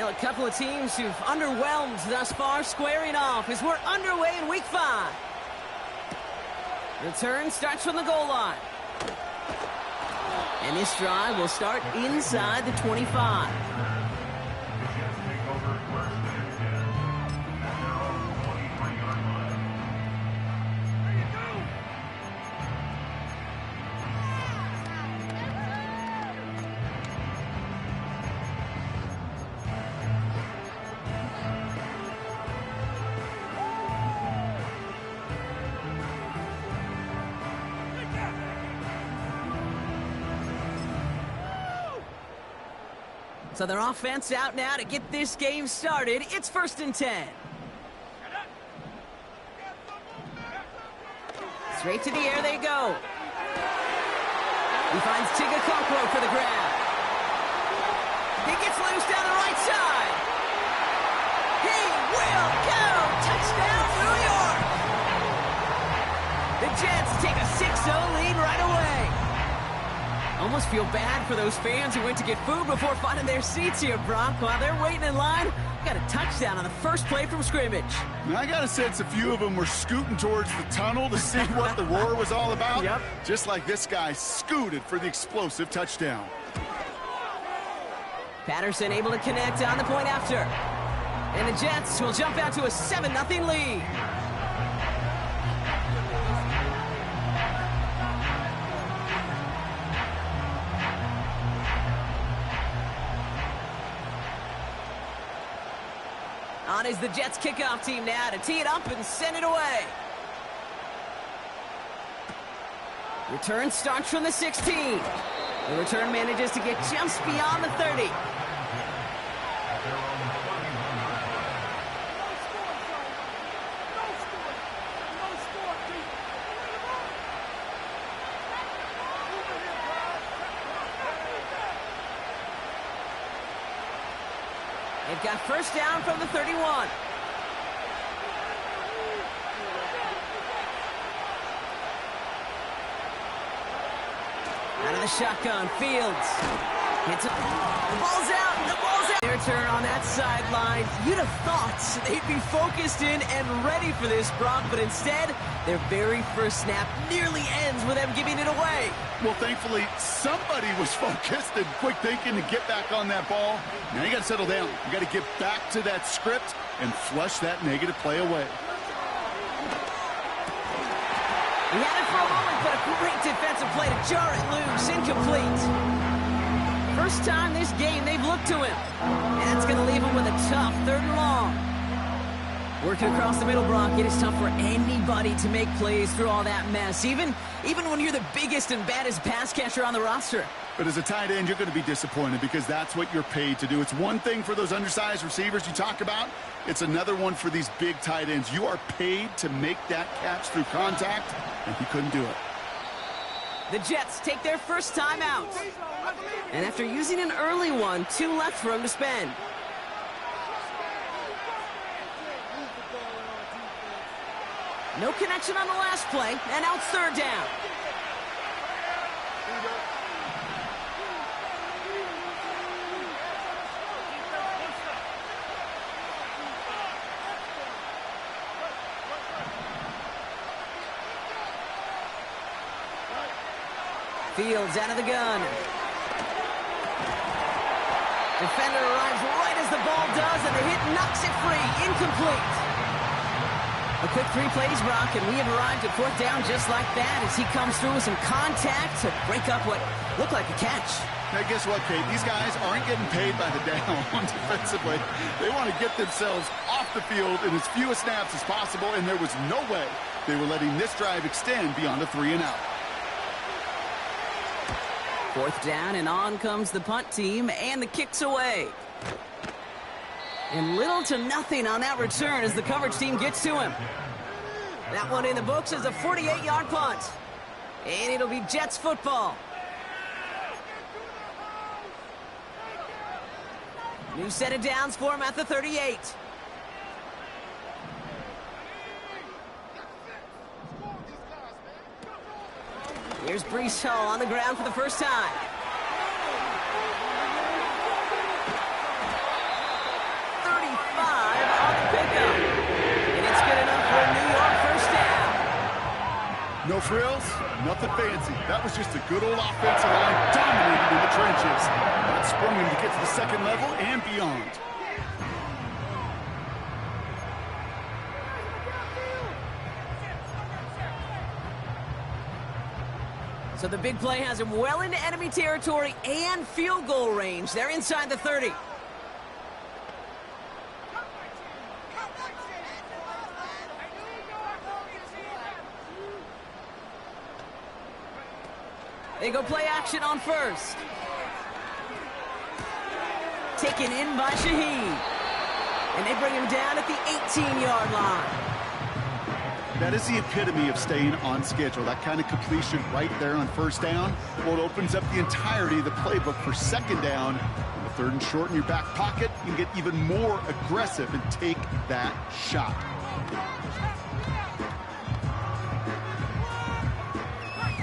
Well, a couple of teams who've underwhelmed thus far squaring off as we're underway in week 5. Return starts from the goal line. And this drive will start inside the 25. So their offense out now to get this game started. It's 1st and 10. Straight to the air they go. He finds Tigakokwo for the grab. He gets loose down the right side. He will go! Touchdown, New York! The Jets take a 6-0 lead right away. Almost feel bad for those fans who went to get food before finding their seats here, Brock. While they're waiting in line, got a touchdown on the first play from scrimmage. Now, I got a sense a few of them were scooting towards the tunnel to see what the roar was all about. Yep. Just like this guy scooted for the explosive touchdown. Patterson able to connect on the point after. And the Jets will jump out to a 7-0 lead. On is the Jets kickoff team now to tee it up and send it away. Return starts from the 16. The return manages to get just beyond the 30. They've got first down from the 31. Out of the shotgun, Fields. Hits it. The ball's out. The ball's out. Their turn on that sideline. You'd have thought they'd be focused in and ready for this, Brock, but instead, their very first snap nearly ends with them giving it away. Well, thankfully, somebody was focused and quick thinking to get back on that ball. Now you got to settle down. You got to get back to that script and flush that negative play away. He had it for a moment, but a great defensive play to jar it loose. Incomplete. First time this game they've looked to him. And it's going to leave him with a tough 3rd and long. Working across the middle, Brock, it is tough for anybody to make plays through all that mess, even when you're the biggest and baddest pass catcher on the roster. But as a tight end, you're going to be disappointed because that's what you're paid to do. It's one thing for those undersized receivers you talk about. It's another one for these big tight ends. You are paid to make that catch through contact, and he couldn't do it. The Jets take their first time out. And after using an early one, 2 left for him to spend. No connection on the last play, and now it's 3rd down. Fields out of the gun. Defender arrives right as the ball does, and the hit knocks it free. Incomplete. A quick 3 plays, Brock, and we have arrived at 4th down just like that as he comes through with some contact to break up what looked like a catch. Now, guess what, Kate? These guys aren't getting paid by the down defensively. They want to get themselves off the field in as few snaps as possible, and there was no way they were letting this drive extend beyond a 3-and-out. 4th down, and on comes the punt team, and the kick's away. And little to nothing on that return as the coverage team gets to him. That one in the books is a 48-yard punt. And it'll be Jets football. New set of downs for him at the 38. Here's Breece Hall on the ground for the first time. No frills, nothing fancy. That was just a good old offensive line dominating in the trenches. That sprung him to get to the second level and beyond. So the big play has him well into enemy territory and field goal range. They're inside the 30. They go play action on first. Taken in by Shaheed. And they bring him down at the 18-yard line. That is the epitome of staying on schedule. That kind of completion right there on first down. Well, it opens up the entirety of the playbook for second down. The third and short in your back pocket, you can get even more aggressive and take that shot.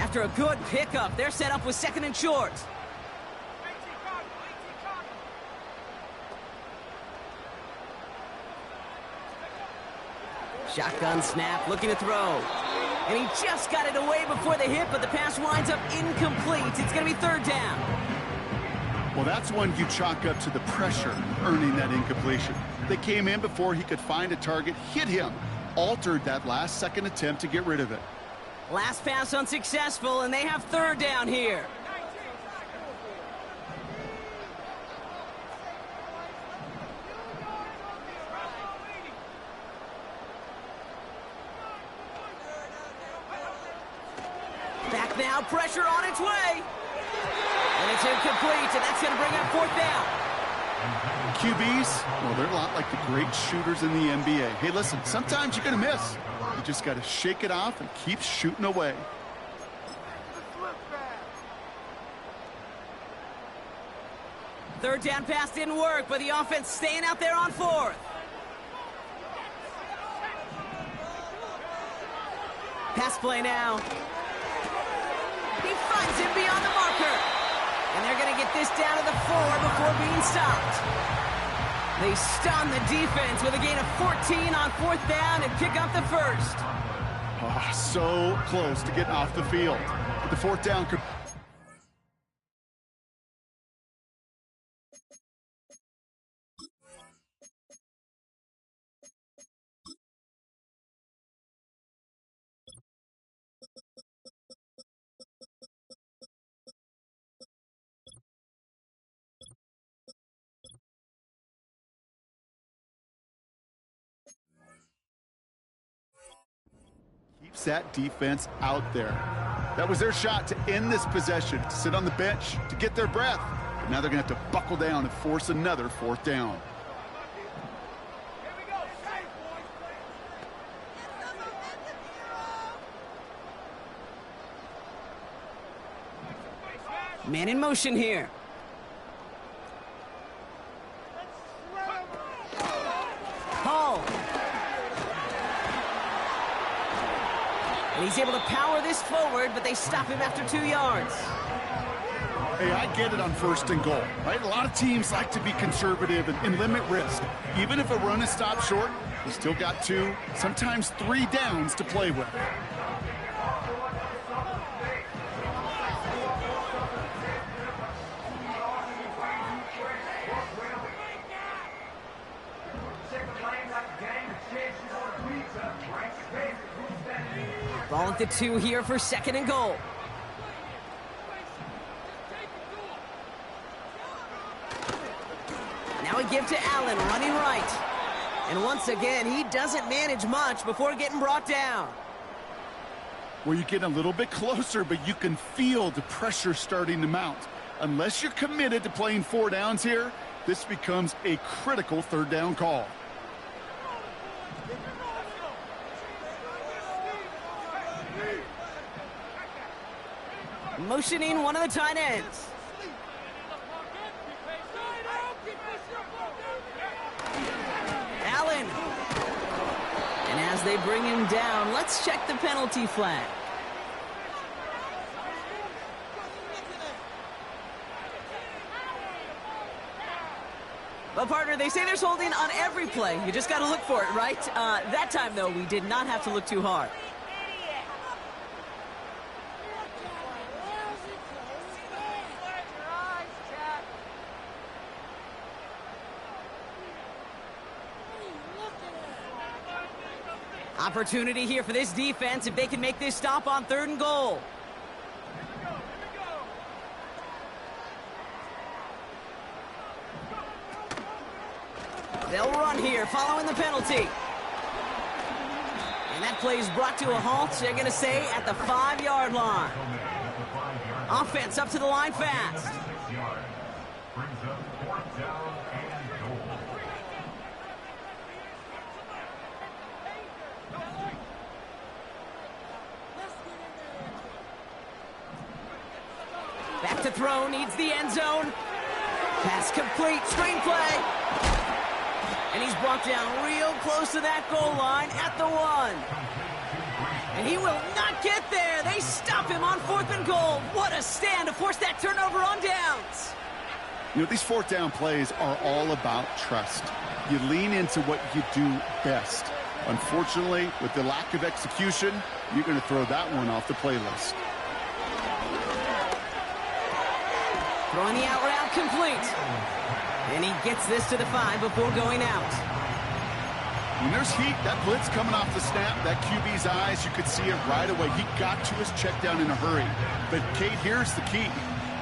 After a good pickup, they're set up with second and short. Shotgun snap, looking to throw. And he just got it away before the hit, but the pass winds up incomplete. It's going to be third down. Well, that's one you chalk up to the pressure earning that incompletion. They came in before he could find a target, hit him, altered that last-second attempt to get rid of it. Last pass unsuccessful, and they have third down here. Back now, pressure on its way. And it's incomplete, and that's going to bring up fourth down. QBs, well, they're a lot like the great shooters in the NBA. Hey, listen, sometimes you're going to miss. You just got to shake it off and keep shooting away. Third down pass didn't work, but the offense staying out there on fourth. Pass play now. He finds him beyond the marker. And they're going to get this down to the 4 before being stopped. They stun the defense with a gain of 14 on fourth down and pick up the first. Oh, so close to getting off the field. But the fourth down could... keeps that defense out there. That was their shot to end this possession, to sit on the bench, to get their breath. But now they're going to have to buckle down and force another fourth down. Man in motion here. Hall. And he's able to power this forward, but they stop him after 2 yards. Hey, I get it on first and goal, right? A lot of teams like to be conservative and limit risk. Even if a run is stopped short, you still got 2, sometimes 3 downs to play with. Ball at the 2 here for second and goal. Now a give to Allen, running right. And once again, he doesn't manage much before getting brought down. Where you get a little bit closer, but you can feel the pressure starting to mount. Unless you're committed to playing 4 downs here, this becomes a critical third down call. Motioning one of the tight ends. Allen. And as they bring him down, let's check the penalty flag. Well, partner, they say there's holding on every play. You just got to look for it, right? That time, though, we did not have to look too hard. Opportunity here for this defense if they can make this stop on 3rd and goal. They'll run here following the penalty. And that play is brought to a halt, they're going to say, at the 5-yard line. Offense up to the line fast. Back to throw, needs the end zone. Pass complete, screenplay. And he's brought down real close to that goal line at the 1. And he will not get there. They stop him on 4th and goal. What a stand to force that turnover on downs. You know, these 4th down plays are all about trust. You lean into what you do best. Unfortunately, with the lack of execution, you're going to throw that one off the playlist. Throwing the out route complete. And he gets this to the 5 before going out. When there's heat, that blitz coming off the snap, that QB's eyes, you could see it right away. He got to his check down in a hurry. But, Kate, here's the key.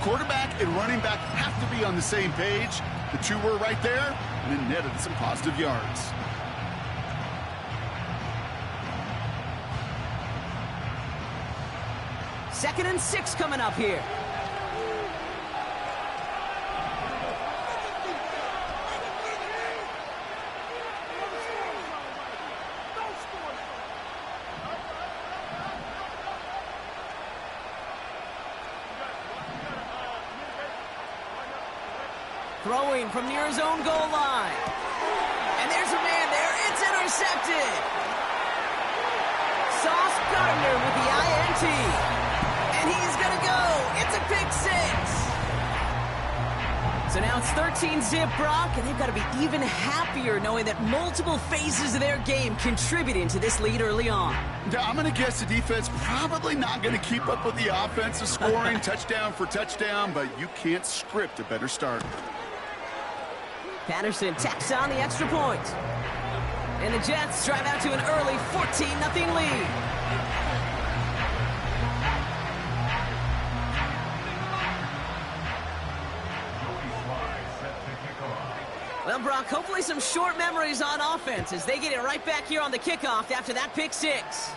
Quarterback and running back have to be on the same page. The two were right there, and it netted some positive yards. Second and 6 coming up here. Throwing from near his own goal line. And there's a man there. It's intercepted. Sauce Gardner with the INT. And he's going to go. It's a pick 6. So now it's 13-zip, Brock, and they've got to be even happier knowing that multiple phases of their game contributing to this lead early on. I'm going to guess the defense probably not going to keep up with the offensive scoring touchdown for touchdown, but you can't script a better start. Patterson tacks on the extra point. And the Jets drive out to an early 14-0 lead. Well, Brock, hopefully some short memories on offense as they get it right back here on the kickoff after that pick 6.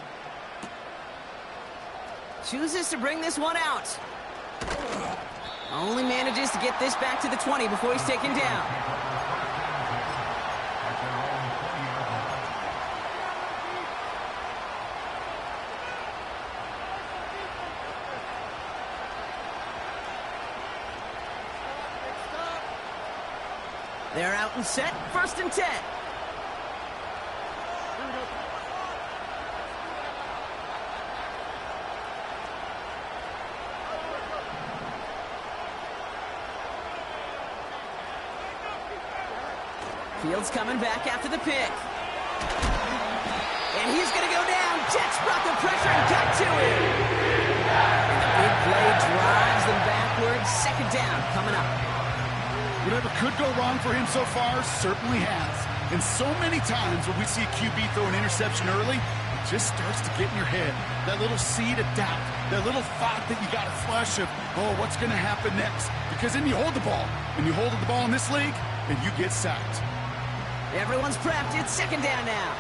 Chooses to bring this one out. Only manages to get this back to the 20 before he's taken down. They're out and set, 1st and 10. Fields coming back after the pick. And he's going to go down. Jets brought the pressure and got to him. And the big play drives them backwards. 2nd down coming up. Whatever could go wrong for him so far certainly has. And so many times when we see QB throw an interception early, it just starts to get in your head. That little seed of doubt, that little thought that you got to flush of, oh, what's going to happen next? Because then you hold the ball, and you hold the ball in this league, and you get sacked. Everyone's prepped. It's 2nd down now.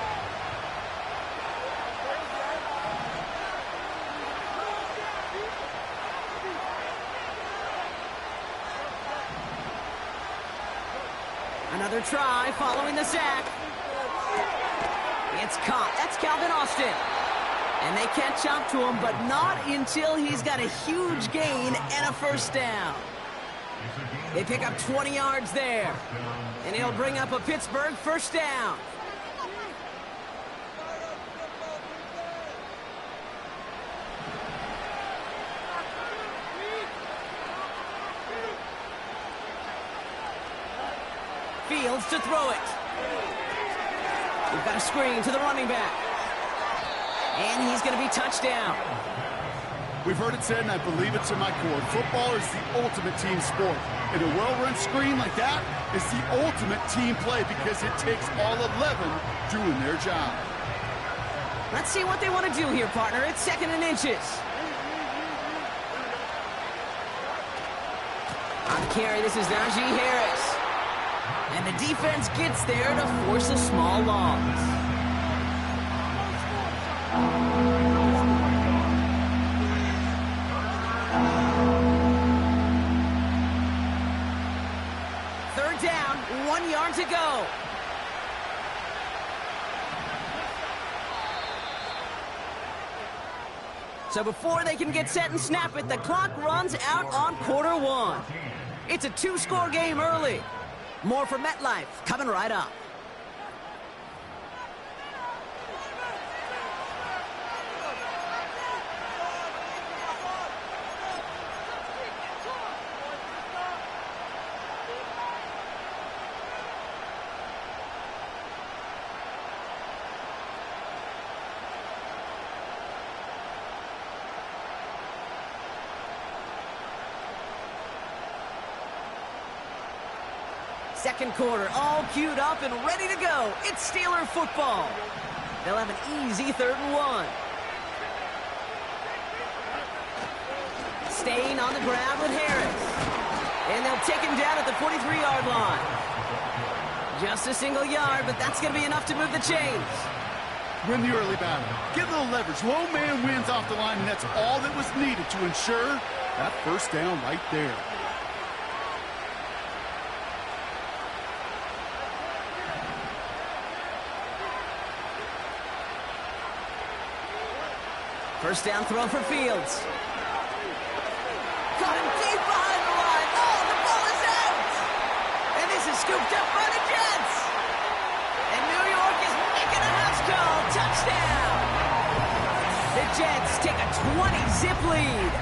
Another try following the sack. It's caught. That's Calvin Austin. And they catch up to him, but not until he's got a huge gain and a 1st down. They pick up 20 yards there. And he'll bring up a Pittsburgh 1st down. Fields to throw it. We've got a screen to the running back. And he's going to be touchdown. We've heard it said, and I believe it to my core, football is the ultimate team sport. And a well-run screen like that is the ultimate team play because it takes all 11 doing their job. Let's see what they want to do here, partner. It's 2nd and inches. On the carry, this is Najee Harris. And the defense gets there to force a small loss. Third down, 1 yard to go. So before they can get set and snap it, the clock runs out on quarter 1. It's a 2-score game early. More from MetLife coming right up. Second quarter, all queued up and ready to go. It's Steeler football. They'll have an easy 3rd and 1. Staying on the ground with Harris. And they'll take him down at the 43-yard line. Just a single yard, but that's going to be enough to move the chains. Win the early battle. Get a little leverage. Low man wins off the line, and that's all that was needed to ensure that first down right there. First down throw for Fields. Got him deep behind the line. Oh, the ball is out! And this is scooped up by the Jets. And New York is making a house call. Touchdown! The Jets take a 20-zip lead.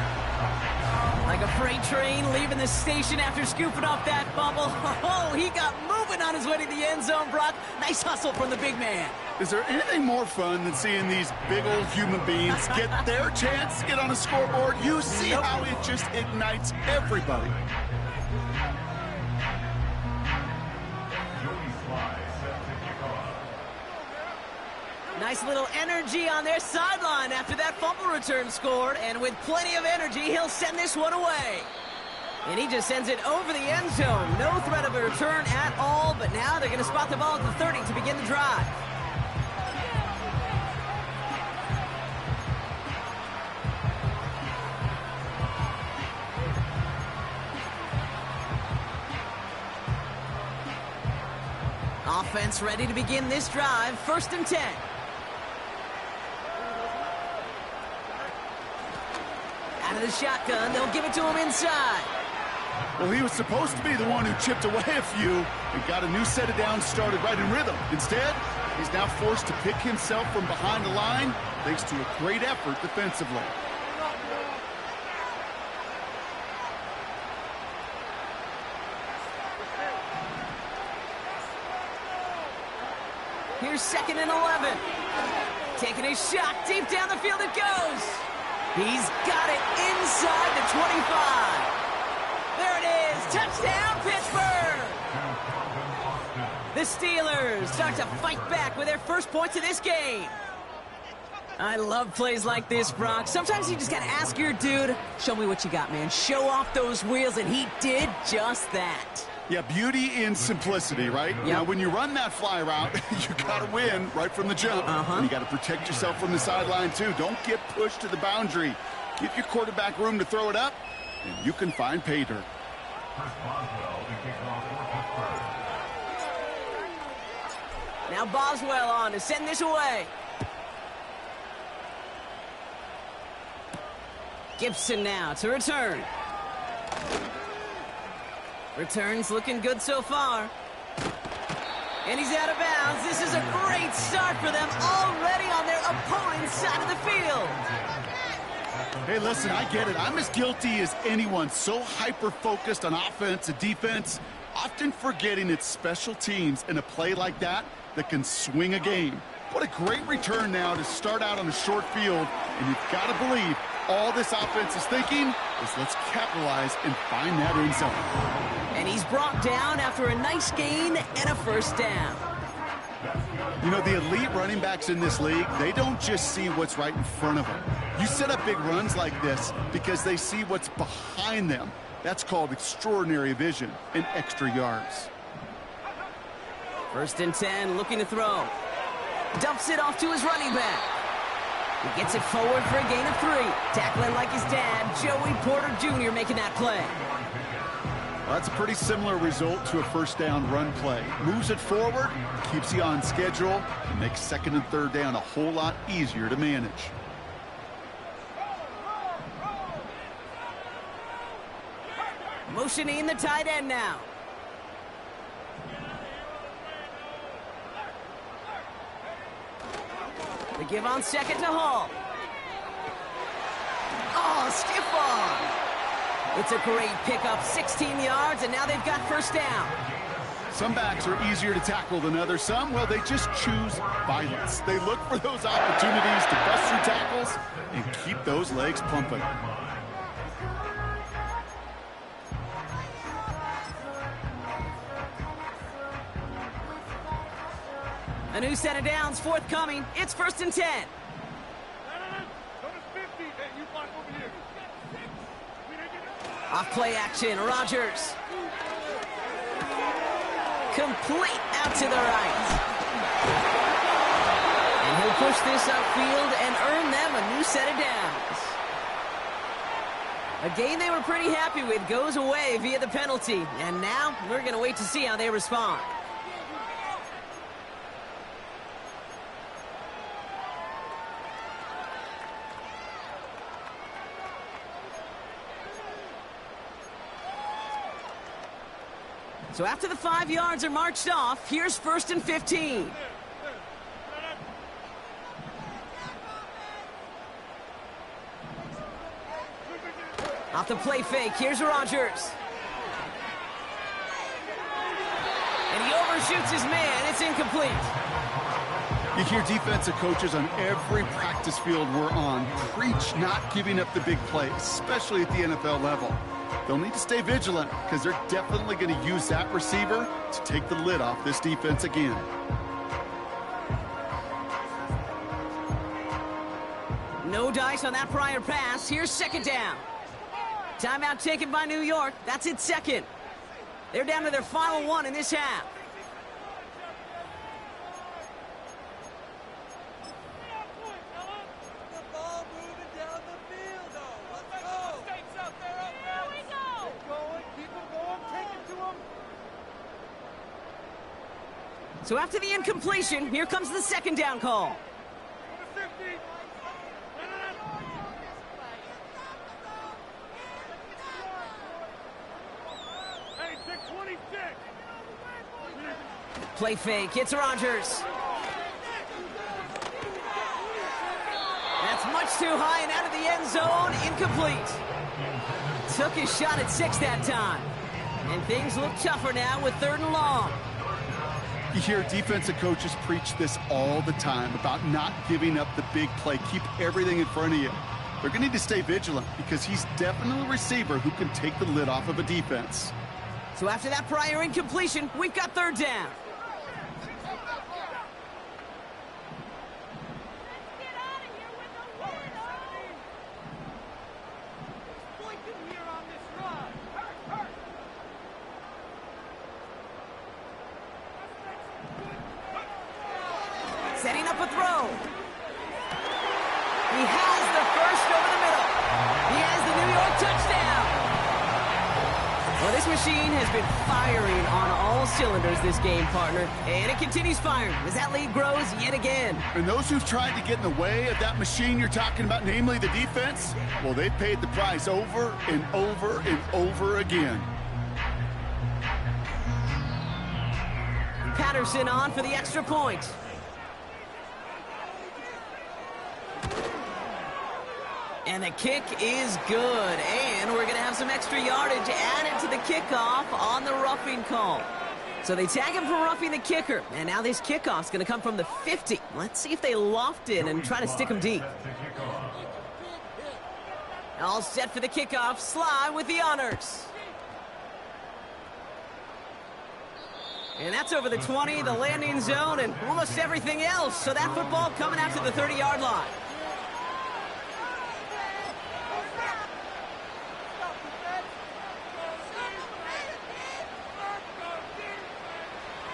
Like a freight train leaving the station after scooping off that fumble. Oh, he got moving on his way to the end zone, Brock. Nice hustle from the big man. Is there anything more fun than seeing these big old human beings get their chance to get on a scoreboard? You see how it just ignites everybody. Nice little energy on their sideline after that fumble return scored, and with plenty of energy, he'll send this one away. And he just sends it over the end zone. No threat of a return at all, but now they're going to spot the ball at the 30 to begin the drive. Offense ready to begin this drive. 1st and 10. Out of the shotgun, they'll give it to him inside. Well, he was supposed to be the one who chipped away a few and got a new set of downs started right in rhythm. Instead, he's now forced to pick himself from behind the line thanks to a great effort defensively. Here's 2nd and 11. Taking a shot. Deep down the field it goes. He's got it inside the 25. There it is. Touchdown, Pittsburgh. The Steelers start to fight back with their first points of this game. I love plays like this, Brock. Sometimes you just got to ask your dude, show me what you got, man. Show off those wheels, and he did just that. Yeah, beauty in simplicity, right? Yep. Now, when you run that fly route, you got to win right from the jump. And you got to protect yourself from the sideline, too. Don't get pushed to the boundary. Give your quarterback room to throw it up, and you can find pay dirt. Now Boswell on to send this away. Gibson now to return. Returns looking good so far. And he's out of bounds. This is a great start for them, already on their opponent's side of the field. Hey, listen, I get it. I'm as guilty as anyone. So hyper-focused on offense and defense, often forgetting it's special teams in a play like that can swing a game. What a great return now to start out on a short field, and you've got to believe all this offense is thinking is let's capitalize and find that end zone. And he's brought down after a nice gain and a first down. You know, the elite running backs in this league, they don't just see what's right in front of them. You set up big runs like this because they see what's behind them. That's called extraordinary vision and extra yards. 1st and 10, looking to throw. Dumps it off to his running back. He gets it forward for a gain of 3. Tackling like his dad, Joey Porter Jr. making that play. Well, that's a pretty similar result to a 1st down run play. Moves it forward, keeps you on schedule, and makes 2nd and 3rd down a whole lot easier to manage. Motioning the tight end now. The give on 2nd to Hall. Oh, stiff arm. It's a great pickup, 16 yards, and now they've got 1st down. Some backs are easier to tackle than others. Some, well, they just choose violence. They look for those opportunities to bust through tackles and keep those legs pumping. A new set of downs forthcoming. It's 1st and 10. Off play action, Rodgers. Complete out to the right. And he'll push this upfield and earn them a new set of downs. A game they were pretty happy with goes away via the penalty. And now we're going to wait to see how they respond. So after the 5 yards are marched off, here's 1st and 15. Off the play fake, here's Rodgers. And he overshoots his man, it's incomplete. You hear defensive coaches on every practice field we're on preach not giving up the big play, especially at the NFL level. They'll need to stay vigilant because they're definitely going to use that receiver to take the lid off this defense again. No dice on that prior pass. Here's 2nd down. Timeout taken by New York. That's its 2nd. They're down to their final 1 in this half. So after the incompletion, here comes the 2nd down call. Play fake, it's Rodgers. That's much too high and out of the end zone, incomplete. Took his shot at 6 that time. And things look tougher now with 3rd and long. You hear defensive coaches preach this all the time about not giving up the big play. Keep everything in front of you. They're going to need to stay vigilant because he's definitely a receiver who can take the lid off of a defense. So after that prior incompletion, we've got 3rd down. Setting up a throw. He has the 1st over the middle. He has the New York touchdown. Well, this machine has been firing on all cylinders this game, partner. And it continues firing as that lead grows yet again. And those who've tried to get in the way of that machine you're talking about, namely the defense, well, they've paid the price over and over and over again. Patterson on for the extra point. And the kick is good. And we're going to have some extra yardage added to the kickoff on the roughing call. So they tag him for roughing the kicker. And now this kickoff's going to come from the 50. Let's see if they loft it and try to stick him deep. All set for the kickoff. Sly with the honors. And that's over the 20, the landing zone, and almost everything else. So that football coming out to the 30-yard line.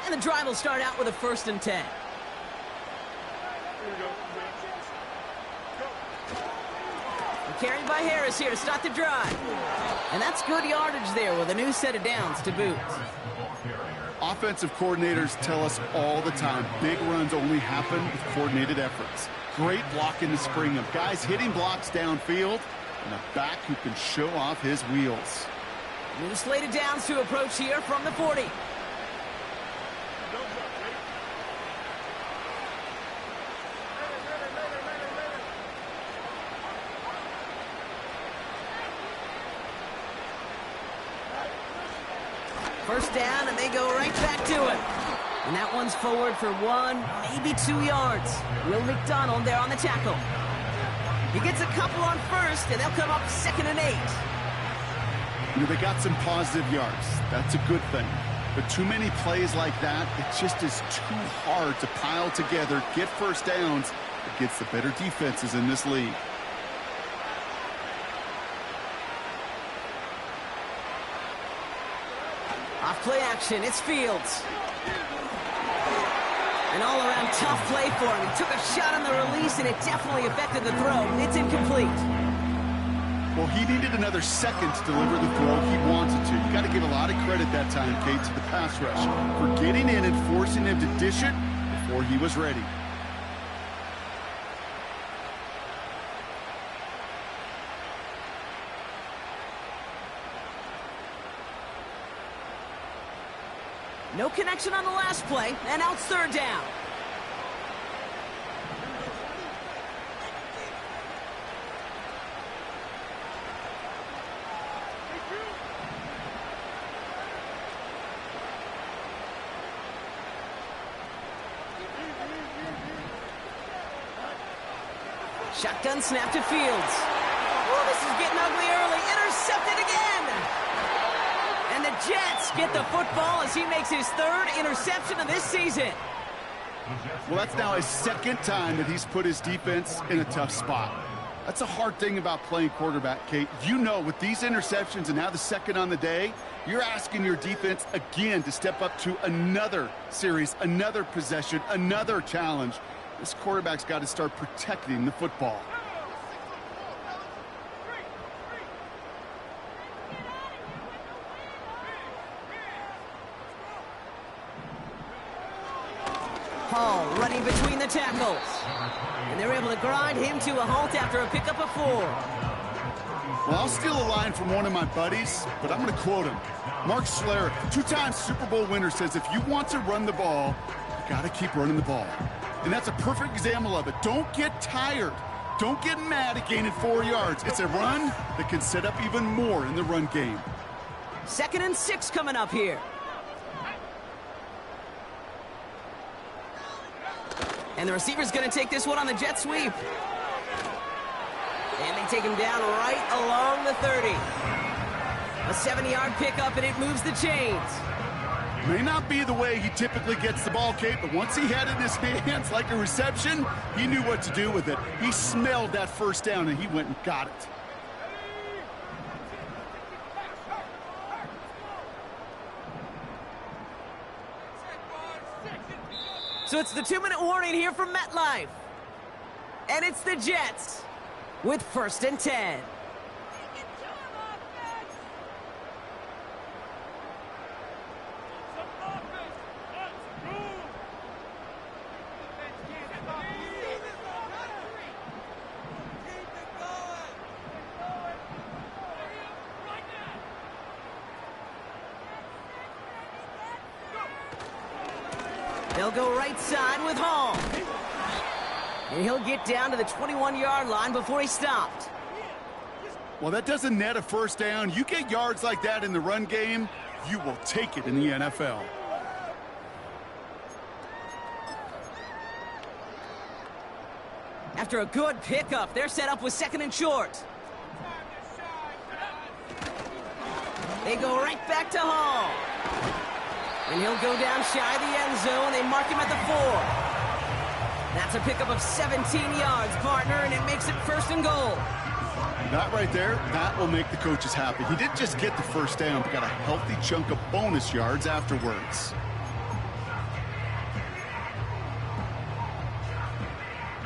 And the drive will start out with a 1st and 10. Carried by Harris here to start the drive. And that's good yardage there with a new set of downs to boot. Offensive coordinators tell us all the time, big runs only happen with coordinated efforts. Great block in the spring of guys hitting blocks downfield and a back who can show off his wheels. New slate of downs to approach here from the 40. First down, and they go right back to it. And that one's forward for 1, maybe 2 yards. Will McDonald there on the tackle. He gets a couple on first, and they'll come up 2nd and 8. You know, they got some positive yards. That's a good thing. But too many plays like that, it just is too hard to pile together, get first downs against the better defenses in this league. Off play action, it's Fields. An all-around tough play for him. He took a shot on the release, and it definitely affected the throw. It's incomplete. Well, he needed another second to deliver the throw he wanted to. You got to give a lot of credit that time, Kate, to the pass rush for getting in and forcing him to dish it before he was ready. No connection on the last play, and now it's 3rd down. Shotgun snap to Fields. Oh, this is getting ugly early. Intercepted again. And the Jets get the football as he makes his 3rd interception of this season. Well, that's now his 2nd time that he's put his defense in a tough spot. That's a hard thing about playing quarterback, Kate. You know, with these interceptions and now the 2nd on the day, you're asking your defense again to step up to another series, another possession, another challenge. This quarterback's got to start protecting the football. Hall running between the tackles. And they're able to grind him to a halt after a pickup of 4. Well, I'll steal a line from one of my buddies, but I'm going to quote him. Mark Schlereth, 2-time Super Bowl winner, says if you want to run the ball, you got to keep running the ball. And that's a perfect example of it. Don't get tired. Don't get mad at gaining 4 yards. It's a run that can set up even more in the run game. 2nd and 6 coming up here. And the receiver's going to take this one on the jet sweep. And they take him down right along the 30. A 70-yard pickup, and it moves the chains. May not be the way he typically gets the ball, Kate, but once he had it in his hands like a reception, he knew what to do with it. He smelled that 1st down, and he went and got it. So it's the 2-minute warning here from MetLife. And it's the Jets with 1st and 10. They'll go right side with Hall. And he'll get down to the 21-yard line before he stopped. Well, that doesn't net a 1st down. You get yards like that in the run game, you will take it in the NFL. After a good pickup, they're set up with 2nd and short. They go right back to Hall. And he'll go down shy of the end zone. They mark him at the 4. That's a pickup of 17 yards, partner, and it makes it 1st and goal. That right there, that will make the coaches happy. He didn't just get the first down, but got a healthy chunk of bonus yards afterwards.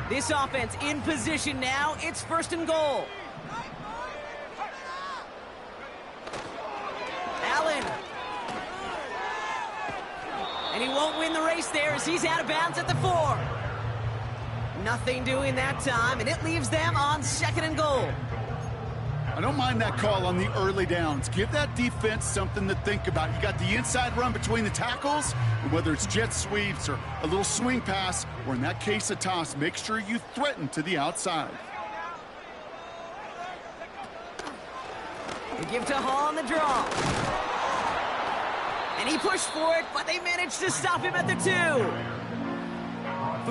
This offense in position now. It's 1st and goal. Allen. And he won't win the race there as he's out of bounds at the 4. Nothing doing that time, and it leaves them on 2nd and goal. I don't mind that call on the early downs. Give that defense something to think about. You got the inside run between the tackles, and whether it's jet sweeps or a little swing pass, or in that case a toss, make sure you threaten to the outside. They give to Hall on the draw. And he pushed for it, but they managed to stop him at the 2.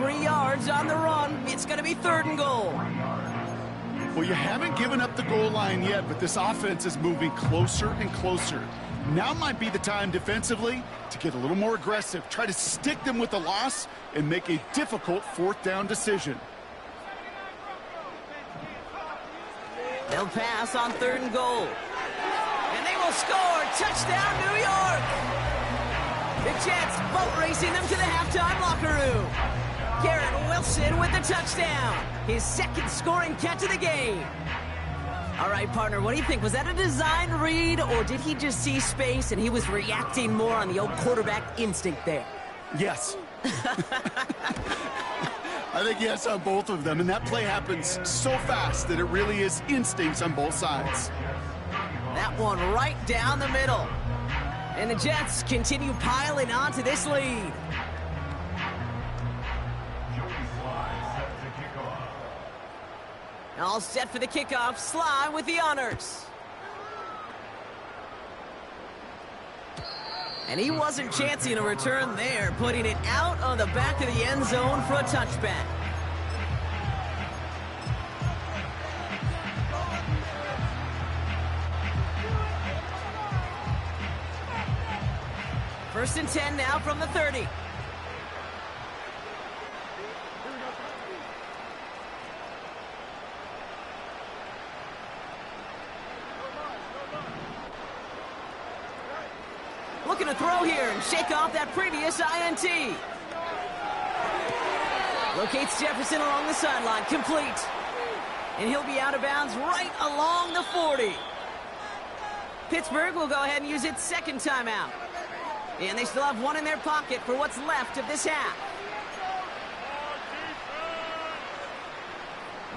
3 yards on the run. It's going to be 3rd and goal. Well, you haven't given up the goal line yet, but this offense is moving closer and closer. Now might be the time defensively to get a little more aggressive, try to stick them with the loss, and make a difficult 4th down decision. They'll pass on 3rd and goal. And they will score. Touchdown, New York! The Jets boat racing them to the halftime locker room. Garrett Wilson with the touchdown. His 2nd scoring catch of the game. All right, partner, what do you think? Was that a design read, or did he just see space and he was reacting more on the old quarterback instinct there? Yes. I think yes on both of them, and that play happens so fast that it really is instincts on both sides. That one right down the middle. And the Jets continue piling onto this lead. All set for the kickoff. Sly with the honors. And he wasn't chancing a return there, putting it out on the back of the end zone for a touchback. First and 10 now from the 30. Looking to throw here and shake off that previous INT. Locates Jefferson along the sideline, complete. And he'll be out of bounds right along the 40. Pittsburgh will go ahead and use its 2nd timeout. And they still have 1 in their pocket for what's left of this half.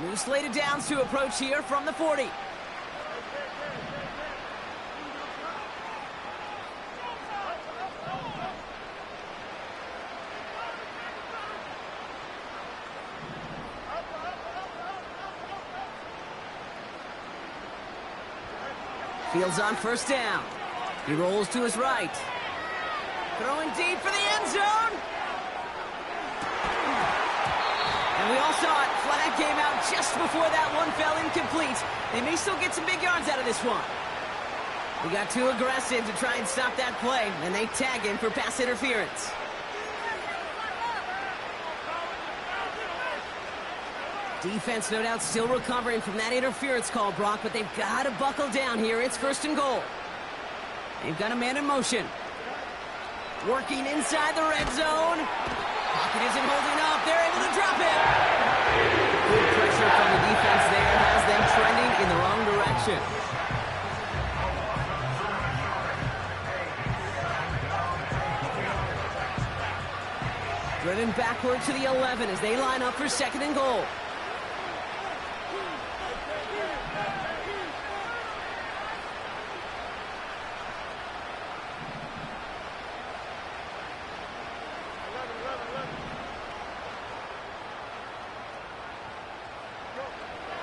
New slated downs to approach here from the 40. Fields on 1st down. He rolls to his right. Throwing deep for the end zone. And we all saw it. Flag came out just before that one fell incomplete. They may still get some big yards out of this one. We got too aggressive to try and stop that play, and they tag him for pass interference. Defense, no doubt, still recovering from that interference call, Brock, but they've got to buckle down here. It's 1st and goal. They've got a man in motion. Working inside the red zone. Pocket isn't holding up. They're able to drop it. Good pressure from the defense there has them trending in the wrong direction. Driven backward to the 11 as they line up for 2nd and goal.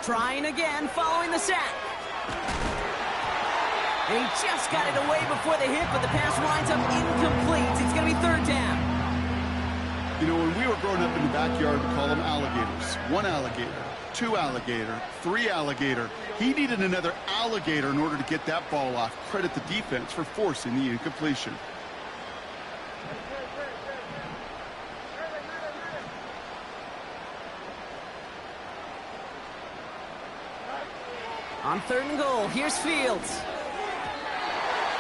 Trying again, following the sack. And he just got it away before the hit, but the pass winds up incomplete. It's going to be 3rd down. You know, when we were growing up in the backyard, we call them alligators. 1 alligator, 2 alligator, 3 alligator. He needed another alligator in order to get that ball off. Credit the defense for forcing the incompletion. On 3rd and goal, here's Fields.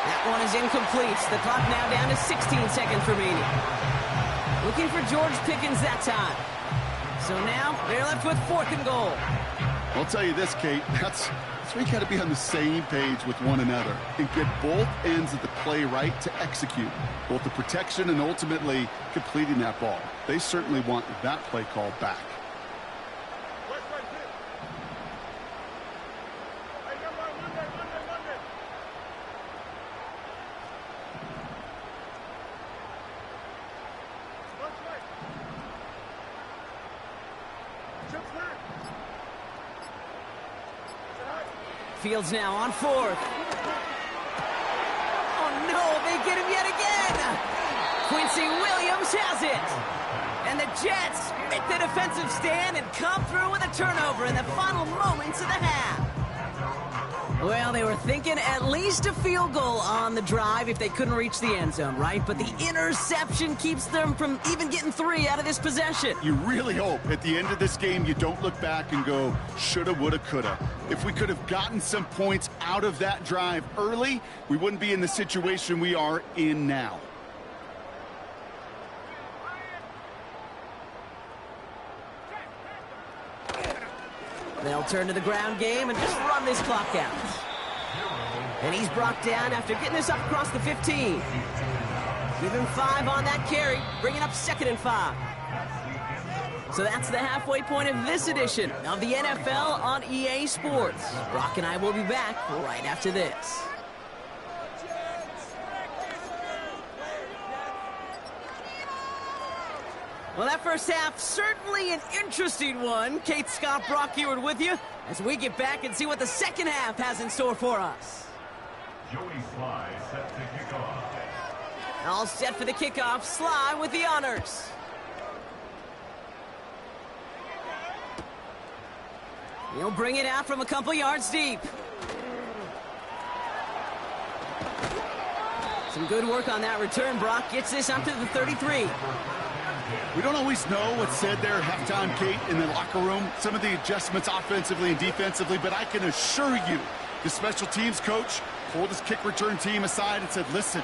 That one is incomplete. The clock now down to 16 seconds remaining. Looking for George Pickens that time. So now they're left with 4th and goal. I'll tell you this, Kate, that's where you got to be on the same page with one another and get both ends of the play right to execute both the protection and ultimately completing that ball. They certainly want that play call back. Fields now on 4th. Oh, no, they get him yet again. Quincy Williams has it. And the Jets make the defensive stand and come through with a turnover in the final moments of the half. Well, they were thinking at least a field goal on the drive if they couldn't reach the end zone, right? But the interception keeps them from even getting 3 out of this possession. You really hope at the end of this game you don't look back and go, shoulda, woulda, coulda. If we could have gotten some points out of that drive early, we wouldn't be in the situation we are in now. They'll turn to the ground game and just run this clock out. And he's brought down after getting this up across the 15. Give him 5 on that carry, bringing up 2nd and 5. So that's the halfway point of this edition of the NFL on EA Sports. Brock and I will be back right after this. Well, that first half, certainly an interesting one. Kate, Scott, Brock Eward with you as we get back and see what the second half has in store for us. Joey Sly set to kick off. All set for the kickoff. Sly with the honors. He'll bring it out from a couple yards deep. Some good work on that return. Brock gets this up to the 33. We don't always know what's said there at halftime, Kate, in the locker room. Some of the adjustments offensively and defensively, but I can assure you the special teams coach pulled his kick return team aside and said, listen,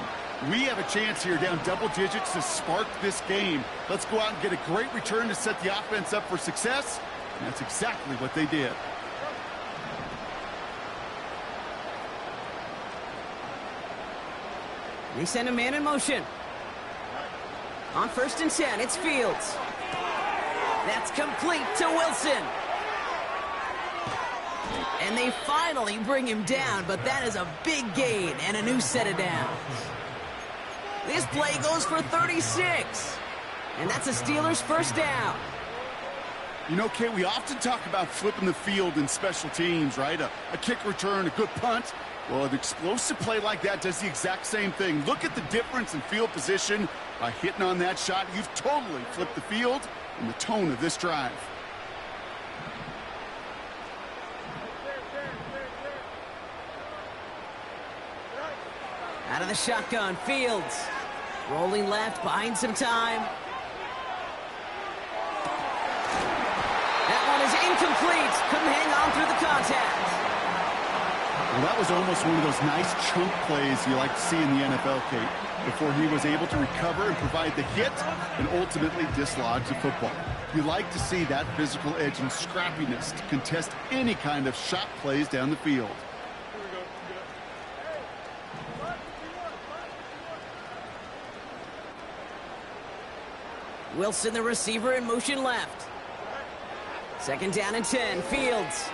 we have a chance here down double digits to spark this game. Let's go out and get a great return to set the offense up for success. And that's exactly what they did. They send a man in motion. On 1st and 10, it's Fields. That's complete to Wilson. And they finally bring him down, but that is a big gain and a new set of downs. This play goes for 36. And that's a Steelers first down. You know, Kate, we often talk about flipping the field in special teams, right? A kick return, a good punt. Well, an explosive play like that does the exact same thing. Look at the difference in field position. By hitting on that shot, you've totally flipped the field and the tone of this drive. Out of the shotgun, Fields. Rolling left, buying some time. That one is incomplete. Couldn't hang on through the contact. Well, that was almost one of those nice chunk plays you like to see in the NFL, Kate, before he was able to recover and provide the hit and ultimately dislodge the football. You like to see that physical edge and scrappiness to contest any kind of shot plays down the field. Wilson, the receiver, in motion left. 2nd down and 10, Fields.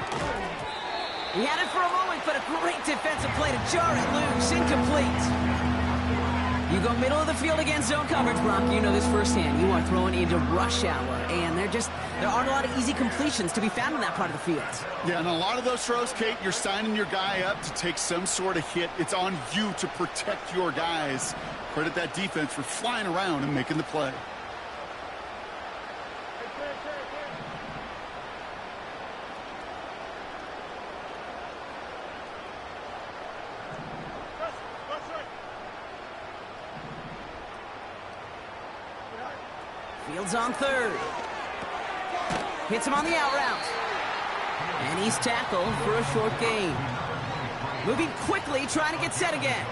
He had it for a moment, but a great defensive play to jar it loose, incomplete. You go middle of the field against zone coverage, Brock. You know this firsthand. You are throwing into rush hour, and there aren't a lot of easy completions to be found in that part of the field. Yeah, and a lot of those throws, Kate, you're signing your guy up to take some sort of hit. It's on you to protect your guys. Credit that defense for flying around and making the play. Fields on 3rd. Hits him on the out route. And he's tackled for a short gain. Moving quickly, trying to get set again.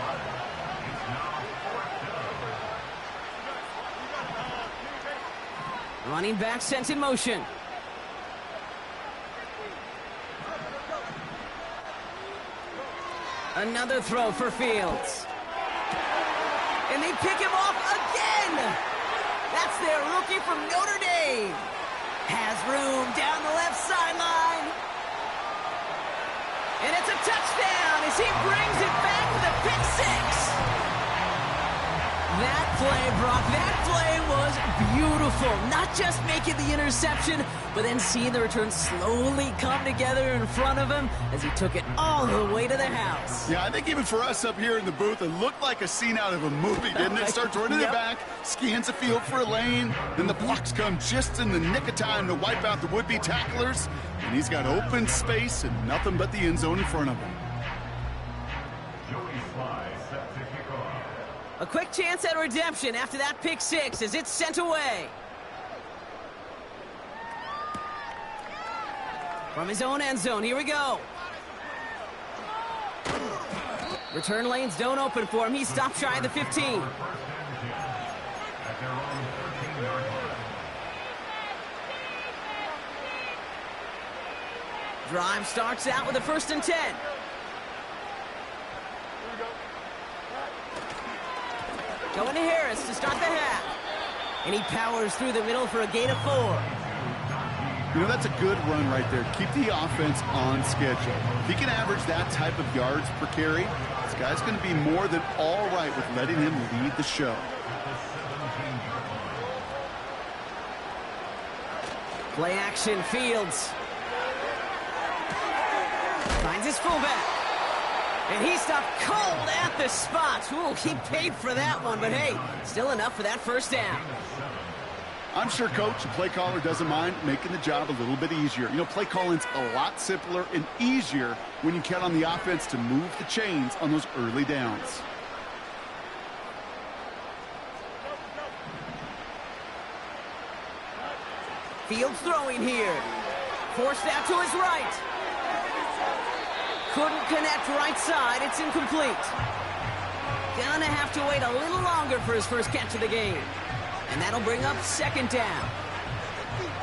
Running back sent in motion. Another throw for Fields. And they pick him off again. That's their rookie from Notre Dame. Has room down the left sideline. And it's a touchdown as he brings it back with a pick six. That play, Brock, that play was beautiful. Not just making the interception, but then seeing the return slowly come together in front of him as he took it all the way to the house. Yeah, I think even for us up here in the booth, it looked like a scene out of a movie, didn't it? Starts running it back, scans the field for a lane, then the blocks come just in the nick of time to wipe out the would-be tacklers, and he's got open space and nothing but the end zone in front of him. A quick chance at redemption after that pick six as it's sent away. From his own end zone, here we go. Return lanes don't open for him. He stopped shy of the 15. Drive starts out with a 1st and 10. Going to Harris to start the half. And he powers through the middle for a gain of 4. You know, that's a good run right there. Keep the offense on schedule. If he can average that type of yards per carry, this guy's going to be more than all right with letting him lead the show. Play action, Fields. Finds his fullback. And he stopped cold at the spot. Ooh, he paid for that one, but hey, still enough for that 1st down. I'm sure coach and play caller doesn't mind making the job a little bit easier. You know, play calling's a lot simpler and easier when you count on the offense to move the chains on those early downs. Fields throwing here. Forced out to his right. Couldn't connect right side. It's incomplete. Gonna have to wait a little longer for his first catch of the game. And that'll bring up 2nd down.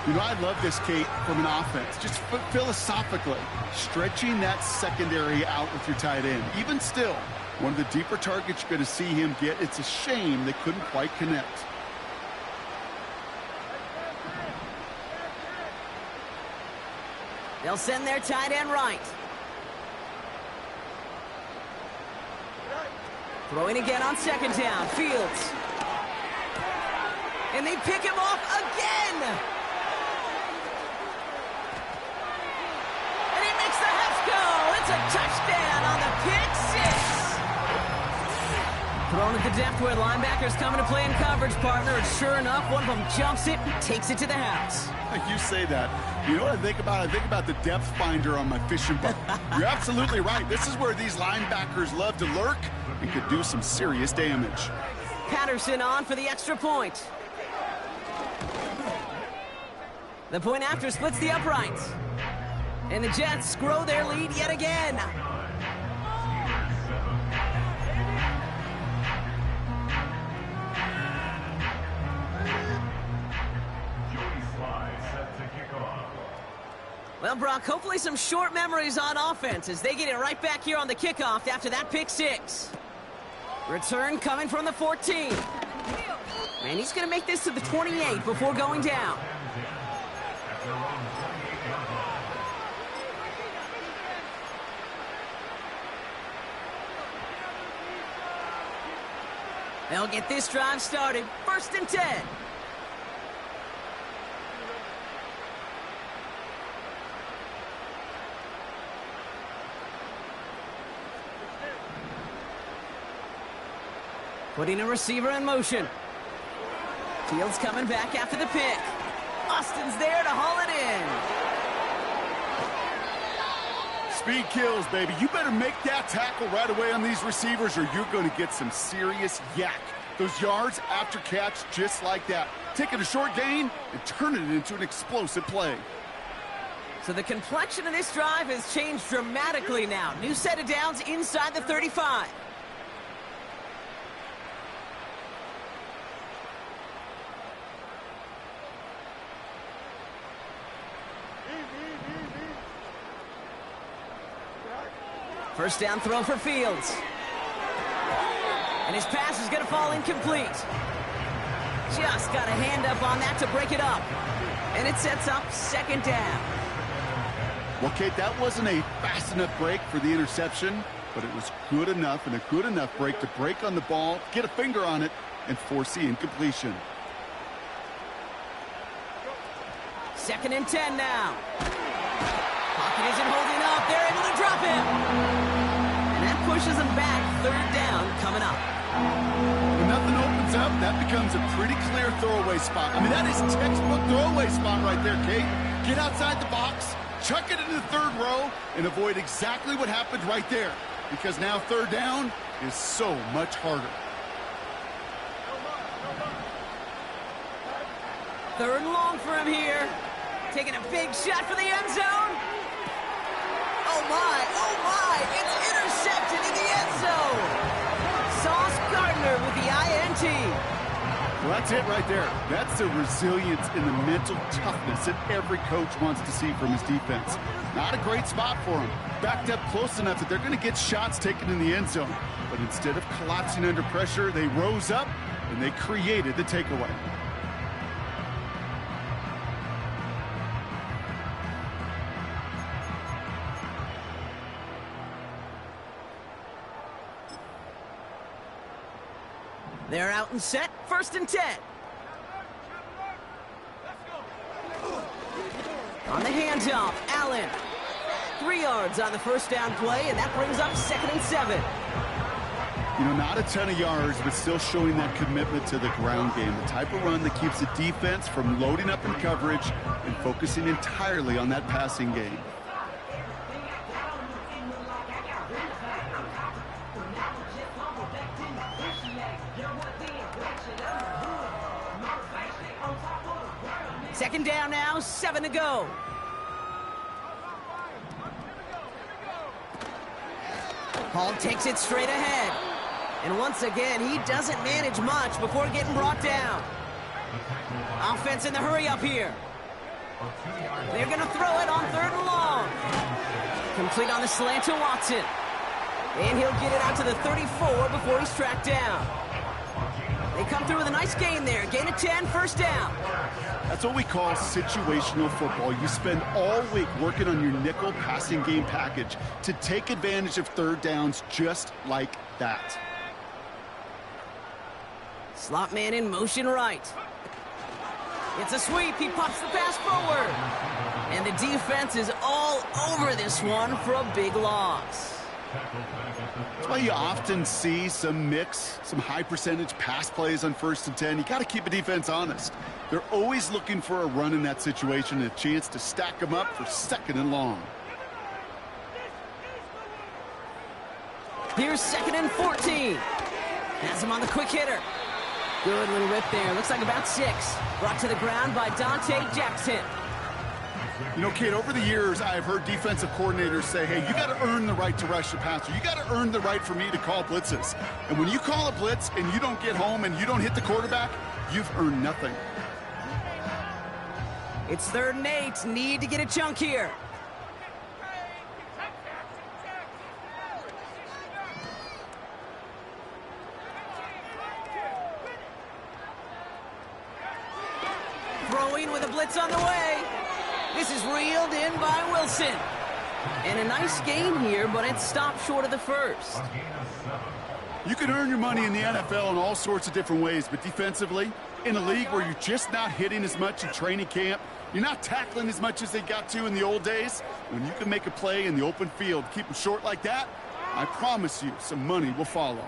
You know, I love this, Kate, from an offense. Just philosophically, stretching that secondary out with your tight end. Even still, one of the deeper targets you're going to see him get. It's a shame they couldn't quite connect. They'll send their tight end right. Throwing again on 2nd down. Fields. And they pick him off again. And he makes the Huffs go. It's a touchdown on the pick six. Thrown at the depth where linebackers coming to play in coverage, partner. And sure enough, one of them jumps it and takes it to the house. You say that. You know what I think about? I think about the depth finder on my fishing boat. You're absolutely right. This is where these linebackers love to lurk and could do some serious damage. Patterson on for the extra point. The point after splits the uprights. And the Jets grow their lead yet again. Well, Brock, hopefully some short memories on offense as they get it right back here on the kickoff after that pick six. Return coming from the 14. And he's going to make this to the 28 before going down. They'll get this drive started. 1st and 10. Putting a receiver in motion. Fields coming back after the pick. Austin's there to haul it in. Speed kills, baby. You better make that tackle right away on these receivers or you're going to get some serious yak. Those yards after catch just like that. Taking a short gain and turning it into an explosive play. So the complexion of this drive has changed dramatically now. New set of downs inside the 35. First down throw for Fields. And his pass is going to fall incomplete. Just got a hand up on that to break it up. And it sets up second down. Well, Kate, that wasn't a fast enough break for the interception, but it was good enough and a good enough break to break on the ball, get a finger on it, and force the incompletion. 2nd and 10 now. Pocket isn't holding up. They're able to drop him. And that pushes them back. 3rd down coming up. When nothing opens up, that becomes a pretty clear throwaway spot. I mean, that is textbook throwaway spot right there, Kate. Get outside the box, chuck it into the 3rd row, and avoid exactly what happened right there. Because now 3rd down is so much harder. 3rd and long for him here. Taking a big shot for the end zone. Oh my, it's intercepted in the end zone. Sauce Gardner with the INT. Well, that's it right there. That's the resilience and the mental toughness that every coach wants to see from his defense. Not a great spot for him. Backed up close enough that they're going to get shots taken in the end zone. But instead of collapsing under pressure, they rose up and they created the takeaway. They're out and set. 1st and 10. On the handoff, Allen. 3 yards on the 1st down play, and that brings up 2nd and 7. You know, not a ton of yards, but still showing that commitment to the ground game. The type of run that keeps the defense from loading up in coverage and focusing entirely on that passing game. Second down now, 7 to go. Hall takes it straight ahead. And once again, he doesn't manage much before getting brought down. Offense in the hurry up here. They're going to throw it on 3rd and long. Complete on the slant to Watson. And he'll get it out to the 34 before he's tracked down. They come through with a nice gain there. Gain of 10, 1st down. That's what we call situational football. You spend all week working on your nickel passing game package to take advantage of 3rd downs just like that. Slot man in motion right. It's a sweep. He pops the pass forward. And the defense is all over this one for a big loss. That's why you often see some high percentage pass plays on 1st and 10. You got to keep a defense honest. They're always looking for a run in that situation and a chance to stack them up for 2nd and long. Here's 2nd and 14. Has him on the quick hitter. Good little rip there. Looks like about 6. Brought to the ground by Dante Jackson. You know, Kate, over the years, I've heard defensive coordinators say, hey, you got to earn the right to rush the passer. You got to earn the right for me to call blitzes. And when you call a blitz and you don't get home and you don't hit the quarterback, you've earned nothing. It's 3rd and 8. Need to get a chunk here. Throwing with a blitz on the way. This is reeled in by Wilson. And a nice gain here, but it's stopped short of the 1st. You can earn your money in the NFL in all sorts of different ways, but defensively, in a league where you're just not hitting as much in training camp, you're not tackling as much as they got to in the old days, when you can make a play in the open field, keep them short like that, I promise you some money will follow.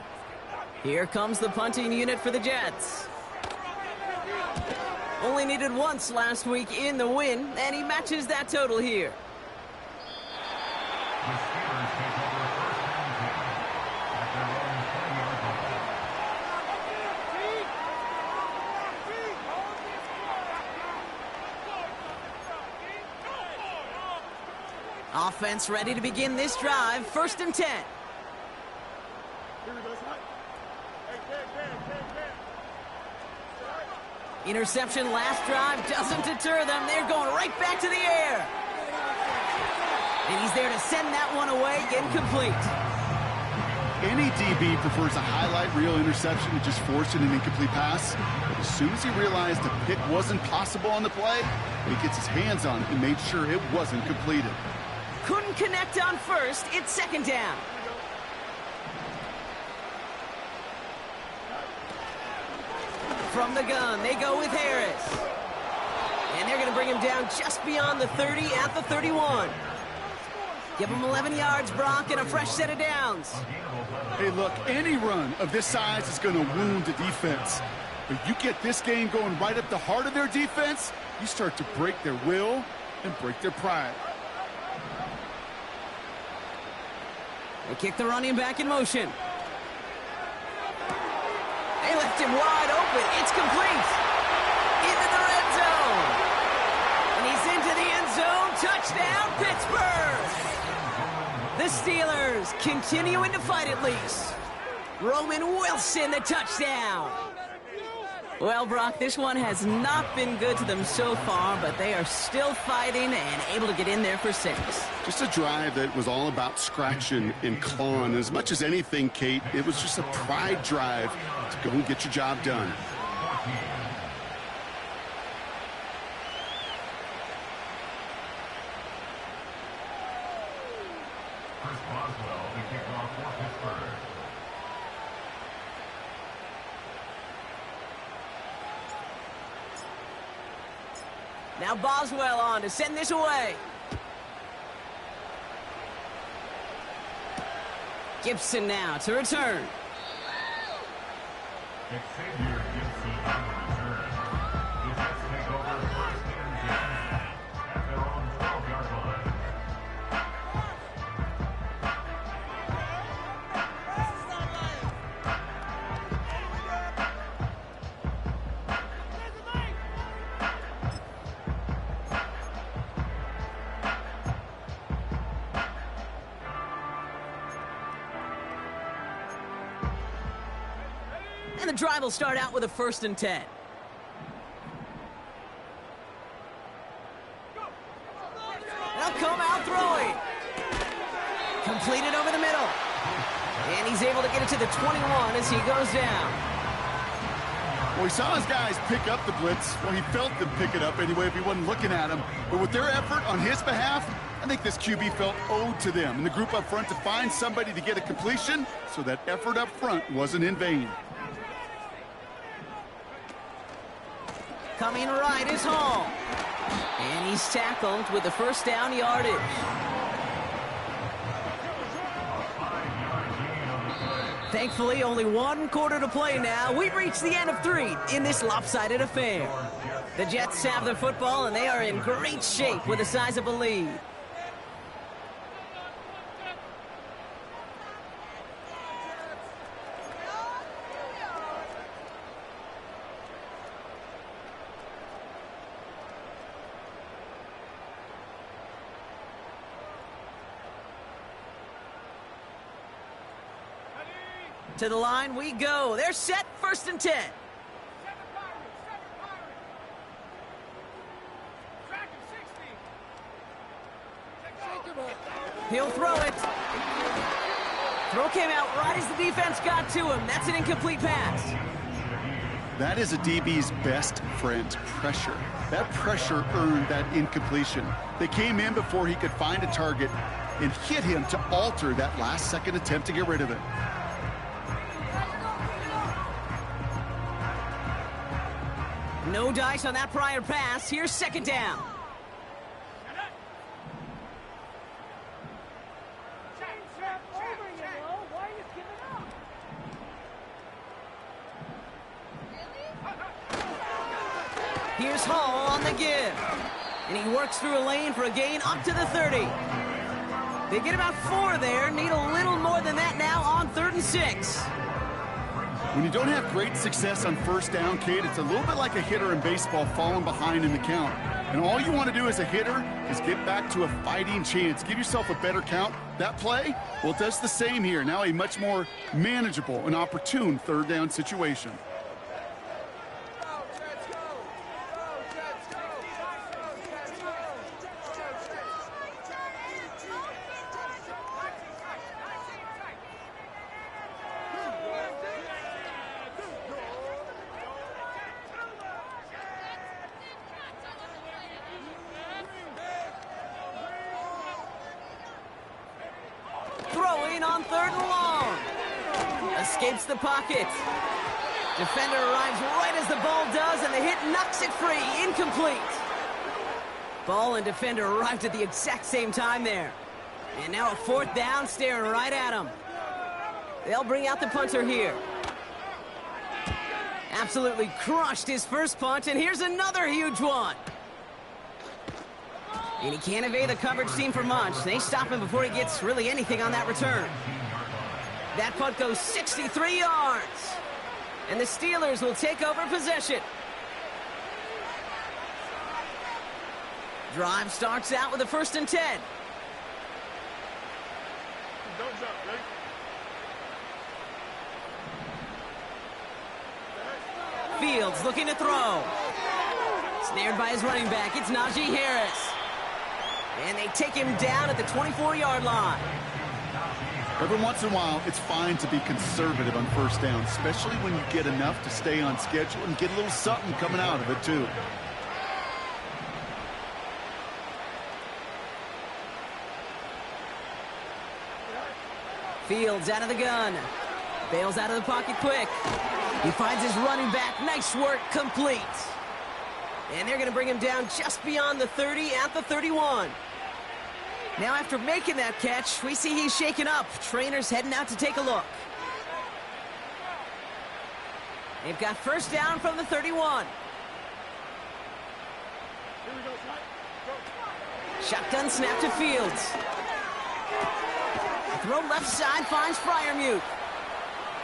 Here comes the punting unit for the Jets. Only needed once last week in the win, and he matches that total here. Offense ready to begin this drive. 1st and 10. Interception last drive doesn't deter them. They're going right back to the air. And he's there to send that one away. Incomplete. Any DB prefers a highlight reel interception to just forcing an incomplete pass. But as soon as he realized a pick wasn't possible on the play, he gets his hands on it and made sure it wasn't completed. Couldn't connect on 1st. It's 2nd down. From the gun, they go with Harris. And they're going to bring him down just beyond the 30 at the 31. Give him 11 yards, Brock, and a fresh set of downs. Hey, look, any run of this size is going to wound the defense. But you get this game going right up the heart of their defense, you start to break their will and break their pride. They kick the running back in motion. They left him wide open. It's complete. Into the red zone. And he's into the end zone. Touchdown, Pittsburgh. The Steelers continuing to fight at least. Roman Wilson, the touchdown. Well, Brock, this one has not been good to them so far, but they are still fighting and able to get in there for 6. Just a drive that was all about scratching and clawing. As much as anything, Kate, it was just a pride drive to go and get your job done. Chris Boswell, the kickoff for Pittsburgh. Now Boswell on to send this away. Gibson now to return. Xavier Gibson on the return. The Jets take over 1st and 10 at their own 12-yard line. And the drive will start out with a 1st and 10. They'll come out throwing. Completed over the middle. And he's able to get it to the 21 as he goes down. Well, he saw his guys pick up the blitz. Well, he felt them pick it up anyway if he wasn't looking at him. But with their effort on his behalf, I think this QB felt owed to them and the group up front to find somebody to get a completion so that effort up front wasn't in vain. Coming right is Hall. And he's tackled with the 1st down yardage. Thankfully, only 1 quarter to play now. We've reached the end of 3 in this lopsided affair. The Jets have the football, and they are in great shape with a sizable lead. To the line we go. They're set. 1st and 10. He'll throw it. Throw came out right as the defense got to him. That's an incomplete pass. That is a DB's best friend, pressure. That pressure earned that incompletion. They came in before he could find a target and hit him to alter that last-second attempt to get rid of it. No dice on that prior pass. Here's 2nd down. Here's Hall on the give. And he works through a lane for a gain up to the 30. They get about 4 there. Need a little more than that now on 3rd and 6. When you don't have great success on 1st down, Kate, it's a little bit like a hitter in baseball falling behind in the count. And all you want to do as a hitter is get back to a fighting chance. Give yourself a better count. That play, well, it does the same here. Now a much more manageable and opportune third down situation. Throwing on 3rd and long. Escapes the pocket. Defender arrives right as the ball does, and the hit knocks it free. Incomplete. Ball and defender arrived at the exact same time there. And now a 4th down, staring right at him. They'll bring out the punter here. Absolutely crushed his first punch, and here's another huge one. And he can't evade the coverage team for much. They stop him before he gets really anything on that return. That punt goes 63 yards. And the Steelers will take over possession. Drive starts out with a 1st and 10. Fields looking to throw. Snared by his running back. It's Najee Harris. And they take him down at the 24-yard line. Every once in a while, it's fine to be conservative on 1st down, especially when you get enough to stay on schedule and get a little something coming out of it, too. Fields out of the gun. Bails out of the pocket quick. He finds his running back. Nice work, complete. And they're going to bring him down just beyond the 30 at the 31. Now after making that catch, we see he's shaken up. Trainer's heading out to take a look. They've got 1st down from the 31. Shotgun snap to Fields. Throw left side finds Freiermuth.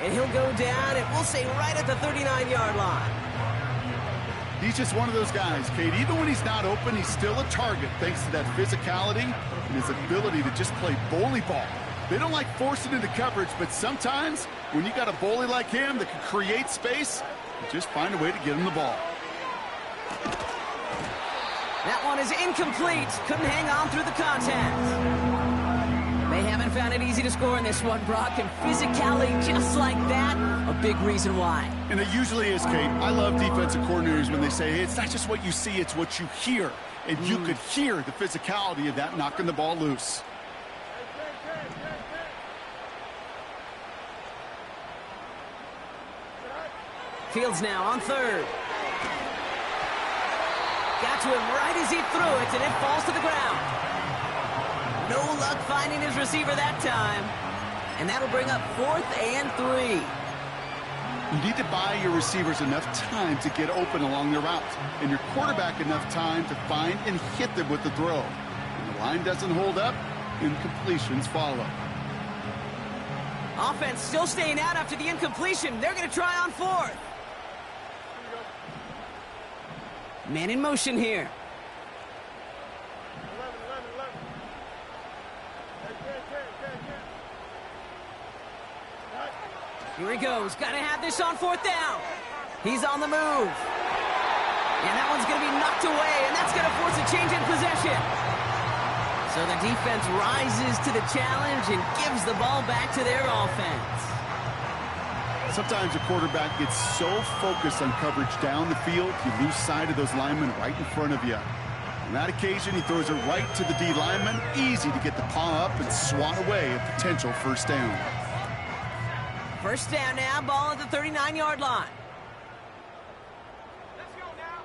And he'll go down, and we'll say right at the 39-yard line. He's just one of those guys, Kate. Even when he's not open, he's still a target thanks to that physicality and his ability to just play bully ball. They don't like forcing into coverage, but sometimes when you got a bully like him that can create space, you just find a way to get him the ball. That one is incomplete. Couldn't hang on through the contact. They haven't found it easy to score in this one, Brock, and physicality just like that, a big reason why. And it usually is, Kate. I love defensive coordinators when they say, hey, it's not just what you see, it's what you hear. And you could hear the physicality of that knocking the ball loose. Fields now on 3rd. Got to him right as he threw it, and it falls to the ground. No luck finding his receiver that time. And that'll bring up 4th and 3. You need to buy your receivers enough time to get open along their route, and your quarterback enough time to find and hit them with the throw. When the line doesn't hold up, incompletions follow. Offense still staying out after the incompletion. They're going to try on 4th. Man in motion here. Here he goes. Got to have this on 4th down. He's on the move. And that one's going to be knocked away, and that's going to force a change in possession. So the defense rises to the challenge and gives the ball back to their offense. Sometimes a quarterback gets so focused on coverage down the field, you lose sight of those linemen right in front of you. On that occasion, he throws it right to the D lineman. Easy to get the paw up and swat away a potential 1st down. 1st down now, ball at the 39-yard line. Let's go now.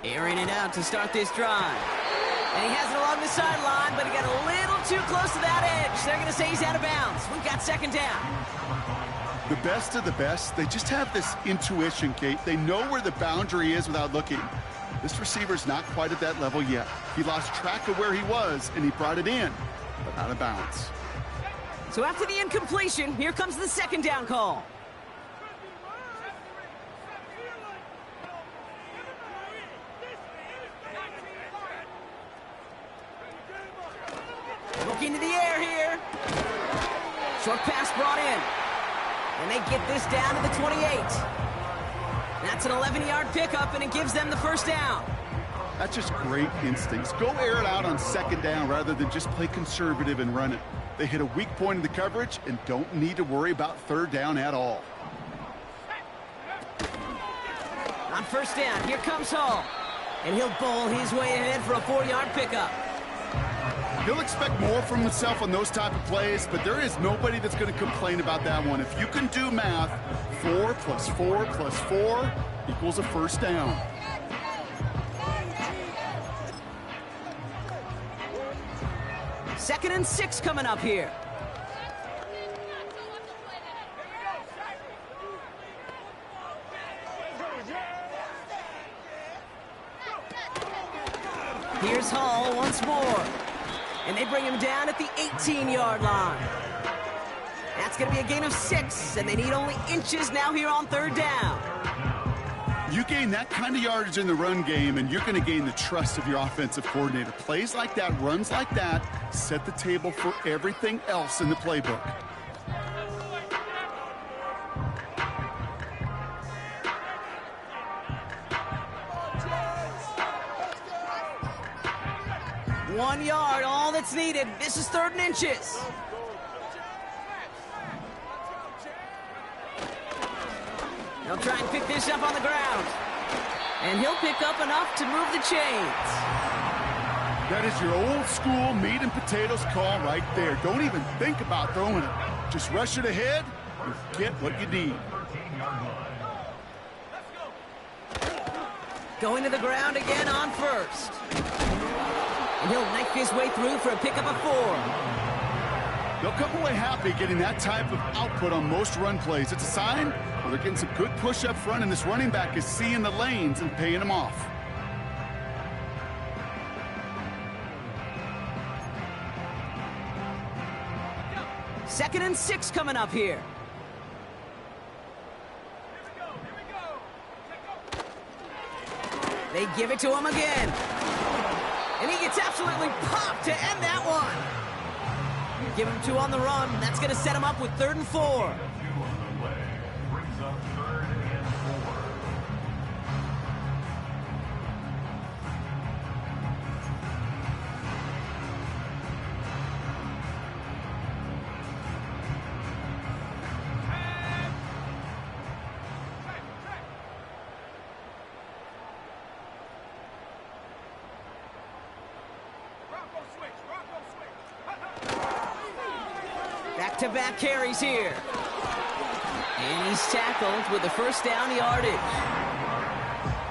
Airing it out to start this drive. And he has it along the sideline, but he got a little too close to that edge. They're going to say he's out of bounds. We've got 2nd down. The best of the best, they just have this intuition, Kate. They know where the boundary is without looking. This receiver's not quite at that level yet. He lost track of where he was, and he brought it in, but out of bounds. So after the incompletion, here comes the 2nd down call. Looking to the air here. Short pass brought in. And they get this down to the 28. That's an 11-yard pickup, and it gives them the first down. That's just great instincts. Go air it out on second down rather than just play conservative and run it. They hit a weak point in the coverage and don't need to worry about third down at all. On first down, here comes Hall. And he'll bowl his way ahead for a 4-yard pickup. He'll expect more from himself on those type of plays, but there is nobody that's going to complain about that one. If you can do math, 4 + 4 + 4 equals a first down. Second and 6 coming up here. Here's Hall once more. And they bring him down at the 18-yard line. That's going to be a gain of 6, and they need only inches now here on third down. You gain that kind of yardage in the run game, and you're going to gain the trust of your offensive coordinator. Plays like that, runs like that, set the table for everything else in the playbook. One yard, all that's needed. This is third and inches. He'll try and pick this up on the ground. And he'll pick up enough to move the chains. That is your old school meat and potatoes call right there. Don't even think about throwing it. Just rush it ahead and get what you need. Going to the ground again on first. And he'll knife his way through for a pickup of 4. They'll come away happy getting that type of output on most run plays. It's a sign where they're getting some good push up front, and this running back is seeing the lanes and paying them off. Second and 6 coming up here. They give it to him again. And he gets absolutely popped to end that one. Give him 2 on the run. That's going to set him up with 3rd and 4. Back-to-back carries here. And he's tackled with the first down yardage.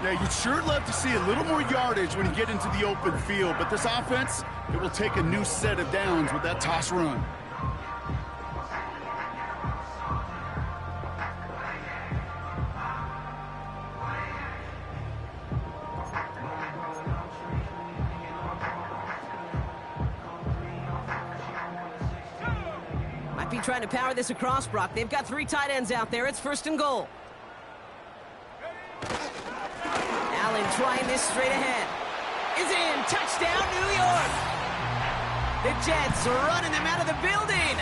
Yeah, you'd sure love to see a little more yardage when you get into the open field, but this offense, it will take a new set of downs with that toss run. Trying to power this across, Brock. They've got 3 tight ends out there. It's 1st and goal. Allen trying this straight ahead. Is in. Touchdown, New York. The Jets are running them out of the building.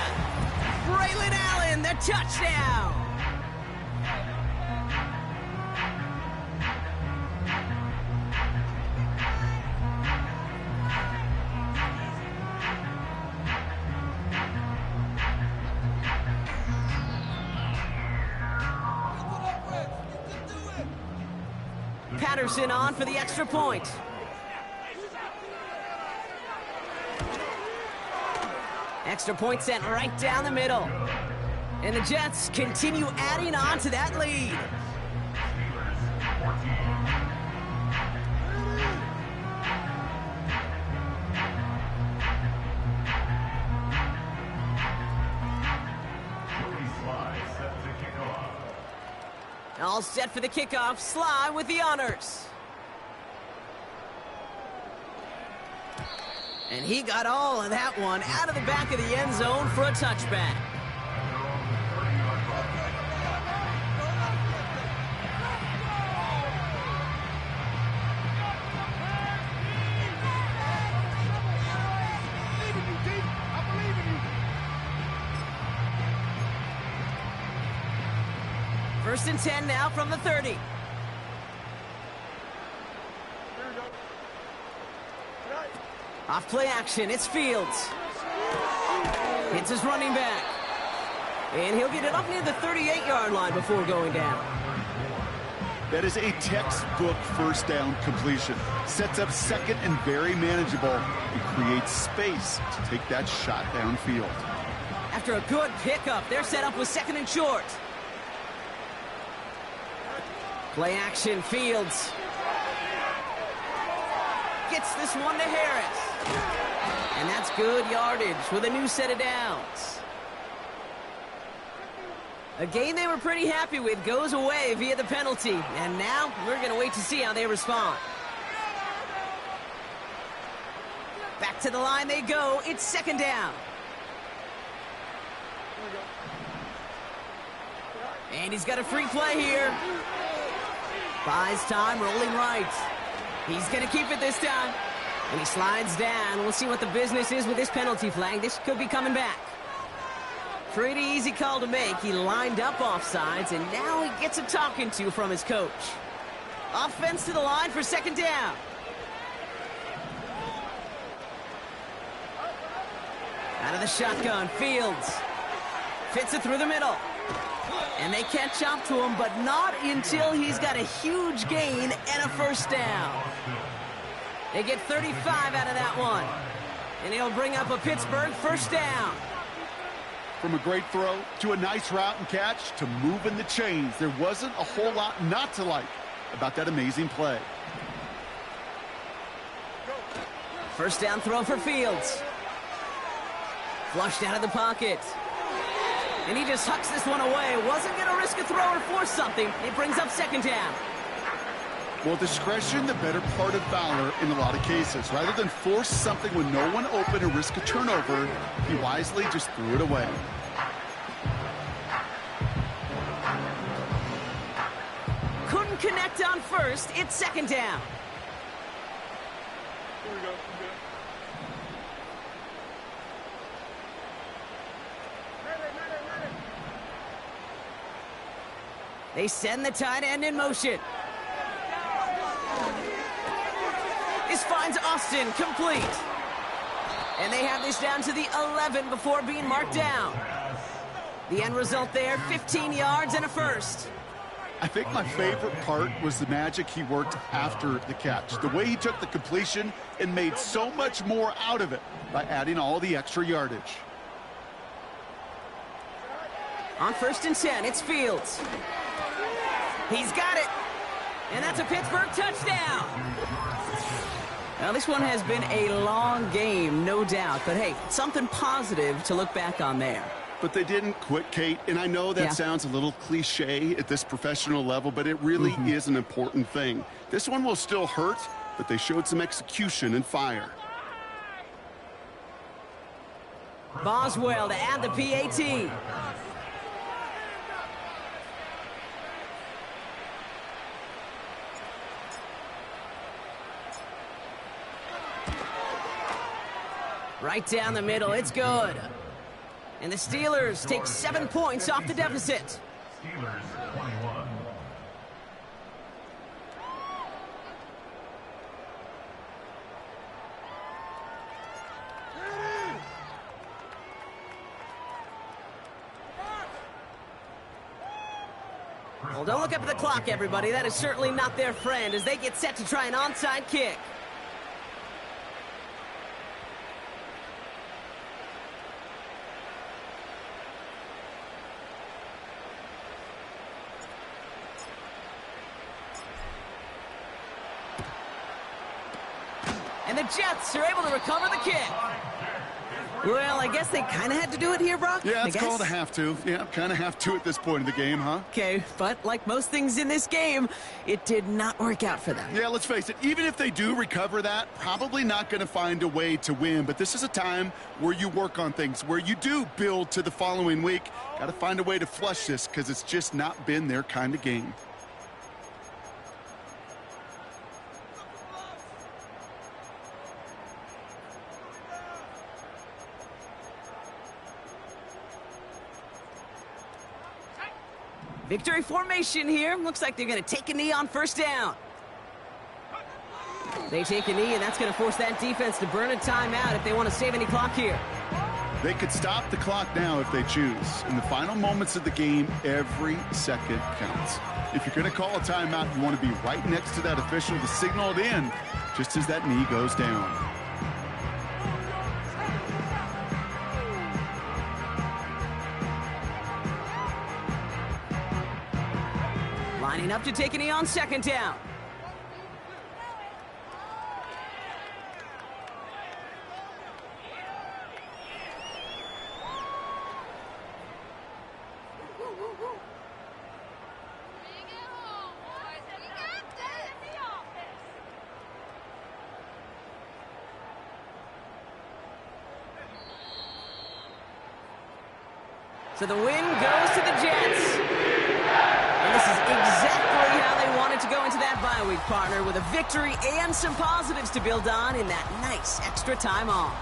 Braylon Allen, the touchdown. Patterson on for the extra point. Extra point sent right down the middle. And the Jets continue adding on to that lead. All set for the kickoff. Sly with the honors. And he got all of that one out of the back of the end zone for a touchback. First and 10 now from the 30. Off play action, it's Fields. Hits his running back. And he'll get it up near the 38-yard line before going down. That is a textbook first down completion. Sets up second and very manageable. It creates space to take that shot downfield. After a good pickup, they're set up with second and short. Play action, Fields. Gets this one to Harris. And that's good yardage with a new set of downs. A game they were pretty happy with goes away via the penalty. And now we're going to wait to see how they respond. Back to the line they go. It's second down. And he's got a free play here. Buys time, rolling right. He's going to keep it this time. And he slides down. We'll see what the business is with this penalty flag. This could be coming back. Pretty easy call to make. He lined up offsides, and now he gets a talking to from his coach. Offense to the line for second down. Out of the shotgun, Fields. Fits it through the middle. And they catch up to him, but not until he's got a huge gain and a first down. They get 35 out of that one. And he'll bring up a Pittsburgh first down. From a great throw to a nice route and catch to moving the chains, there wasn't a whole lot not to like about that amazing play. First down throw for Fields. Flushed out of the pocket. And he just hucks this one away. Wasn't going to risk a throw or force something. It brings up second down. Well, discretion, the better part of valor in a lot of cases. Rather than force something when no one open or risk a turnover, he wisely just threw it away. Couldn't connect on first. It's second down. Here we go. They send the tight end in motion. This finds Austin complete. And they have this down to the 11 before being marked down. The end result there, 15 yards and a first. I think my favorite part was the magic he worked after the catch. The way he took the completion and made so much more out of it by adding all the extra yardage. On first and 10, it's Fields. He's got it. And that's a Pittsburgh touchdown. Now, this one has been a long game, no doubt. But, hey, something positive to look back on there. But they didn't quit, Kate. And I know that sounds a little cliche at this professional level, but it really is an important thing. This one will still hurt, but they showed some execution and fire. Boswell to add the PAT. Right down the middle, it's good. And the Steelers take 7 points off the deficit. Steelers 21. Well, don't look up at the clock, everybody. That is certainly not their friend as they get set to try an onside kick. And the Jets are able to recover the kick. Well, I guess they kind of had to do it here, Brock. Yeah, it's called a have to. Yeah, kind of have to at this point in the game, huh? Okay, but like most things in this game, it did not work out for them. Yeah, let's face it. Even if they do recover that, probably not going to find a way to win. But this is a time where you work on things, where you do build to the following week. Got to find a way to flush this because it's just not been their kind of game. Victory formation here. Looks like they're going to take a knee on first down. They take a knee, and that's going to force that defense to burn a timeout if they want to save any clock here. They could stop the clock now if they choose. In the final moments of the game, every second counts. If you're going to call a timeout, you want to be right next to that official to signal it in just as that knee goes down. Lining up to take a knee on second down. So the win goes to the Jets. And this is exactly how they wanted to go into that bye week, partner, with a victory and some positives to build on in that nice extra time off.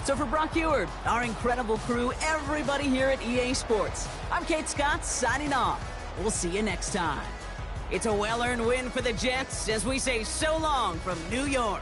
So for Brock Eward, our incredible crew, everybody here at EA Sports, I'm Kate Scott signing off. We'll see you next time. It's a well-earned win for the Jets as we say so long from New York.